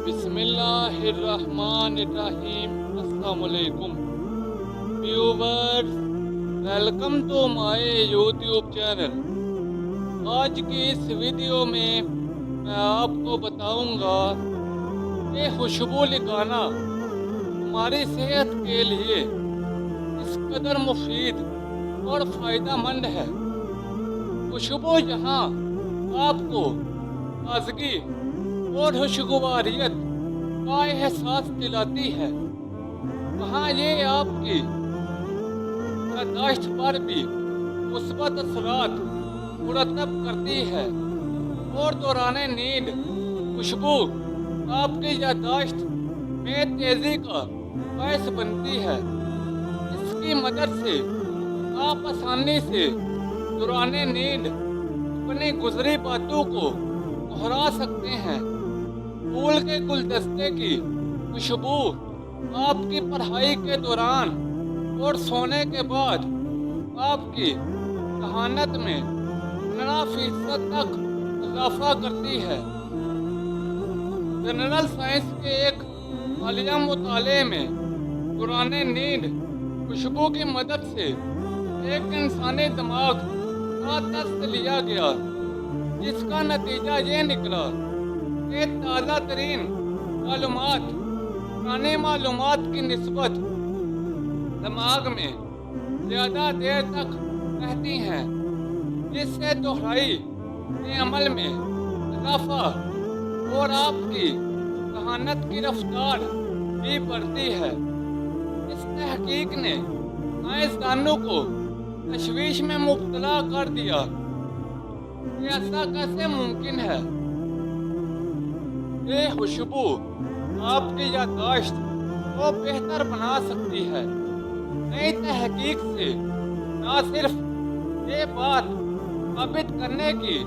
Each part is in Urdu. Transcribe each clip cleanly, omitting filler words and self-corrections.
بسم اللہ الرحمن الرحیم۔ السلام علیکم viewers, welcome to my YouTube channel. آج کی اس ویڈیو میں آپ کو بتاؤں گا کہ خوشبو لگانا ہماری صحت کے لیے اس قدر مفید اور فائدہ مند ہے۔ خوشبو جہاں آپ کو تازگی اور خوشگواریت کا احساس دلاتی ہے، وہاں یہ آپ کی یادداشت پر بھی مثبت اثرات مرتب کرتی ہے، اور دوران نیند خوشبو آپ کی یادداشت میں تیزی کا باعث بنتی ہے۔ اس کی مدد سے آپ آسانی سے دوران نیند اپنی گزری باتوں کو دہرا سکتے ہیں۔ پھول کے گلدستے کی خوشبو آپ کی پڑھائی کے دوران اور سونے کے بعد آپ کی ذہانت میں 15% تک اضافہ کرتی ہے۔ جنرل سائنس کے ایک حالیہ مطالعے میں دوران نیند خوشبو کی مدد سے ایک انسانی دماغ کا ٹیسٹ لیا گیا، جس کا نتیجہ یہ نکلا کہ تازہ ترین معلومات پرانی معلومات کی نسبت دماغ میں زیادہ دیر تک رہتی ہیں، جس سے دہرائی کے عمل میں اضافہ اور آپ کی ذہانت کی رفتار بھی بڑھتی ہے۔ اس تحقیق نے سائنسدانوں کو تشویش میں مبتلا کر دیا کہ ایسا کیسے ممکن ہے۔ یہ خوشبو آپ کی یادداشت کو بہتر بنا سکتی ہے۔ نئی تحقیق سے نہ صرف یہ بات ثابت کرنے کی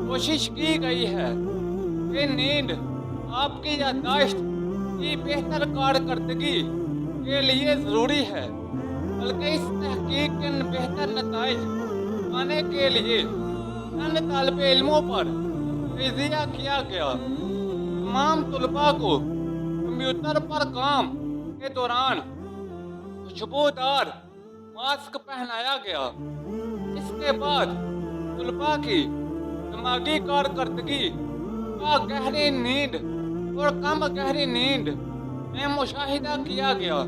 کوشش کی گئی ہے کہ نیند آپ کی یادداشت کی بہتر کارکردگی کے لیے ضروری ہے، بلکہ اس تحقیق کے بہتر نتائج پانے کے لیے چند طالب علموں پر تجزیہ کیا گیا۔ تمام طلباء کو کمپیوٹر پر کام کے دوران خوشبودار ماسک پہنایا گیا۔ اس کے بعد طلباء کی دماغی کارکردگی کا گہری نیند اور کم گہری نیند میں مشاہدہ کیا گیا،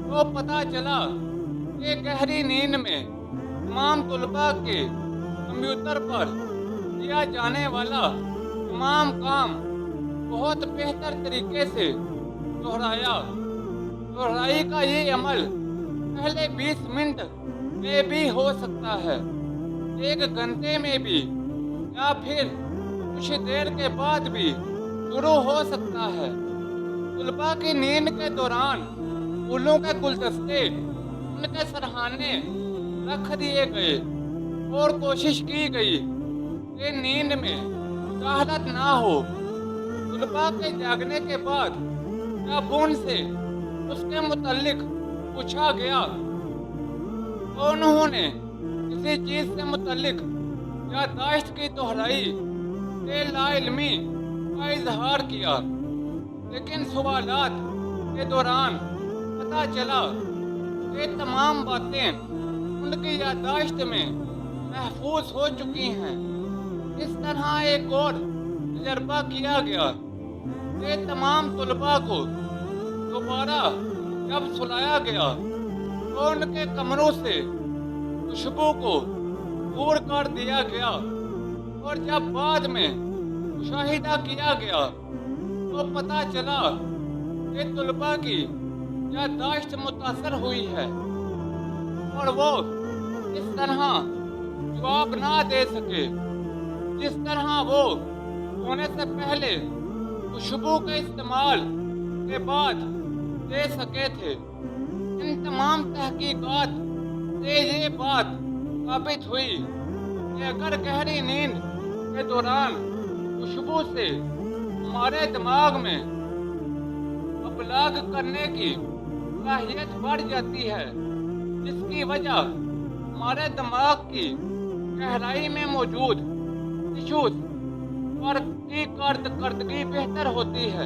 تو پتہ چلا کہ گہری نیند میں تمام طلباء کے کمپیوٹر پر کیا جانے والا تمام کام بہت بہتر طریقے سے دہرائی کا یہ عمل پہلے 20 منٹ میں بھی ہو سکتا ہے، 1 گھنٹے میں بھی، یا پھر کچھ دیر کے بعد بھی شروع ہو سکتا ہے۔ طلباء کی نیند کے دوران پھولوں کے گلدستے ان کے سرہانے رکھ دیے گئے اور کوشش کی گئی کہ نیند میں مداخلت نہ ہو۔ طلباء کے جاگنے کے بعد جب ان سے اس کے متعلق پوچھا گیا تو انہوں نے کسی چیز سے متعلق یادداشت کی دہرائی کے لا علمی کا اظہار کیا، لیکن سوالات کے دوران پتہ چلا کہ تمام باتیں ان کی یادداشت میں محفوظ ہو چکی ہیں۔ اس طرح ایک اور تجربہ کیا گیا کہ تمام طلباء کو دوبارہ جب سلایا گیا تو ان کے کمروں سے خوشبو کو دور کر دیا گیا، اور جب بعد میں مشاہدہ کیا گیا تو پتہ چلا کہ طلباء کی یادداشت متاثر ہوئی ہے، اور وہ اس طرح جواب نہ دے سکے جس طرح وہ سونے سے پہلے خوشبو کے استعمال کے بعد دے سکے تھے۔ ان تمام تحقیقات سے یہ بات ثابت ہوئی کہ اگر گہری نیند کے دوران خوشبو سے ہمارے دماغ میں ابلاغ کرنے کی صلاحیت بڑھ جاتی ہے، جس کی وجہ ہمارے دماغ کی گہرائی میں موجود ٹشوز کی کارکردگی بہتر ہوتی ہے۔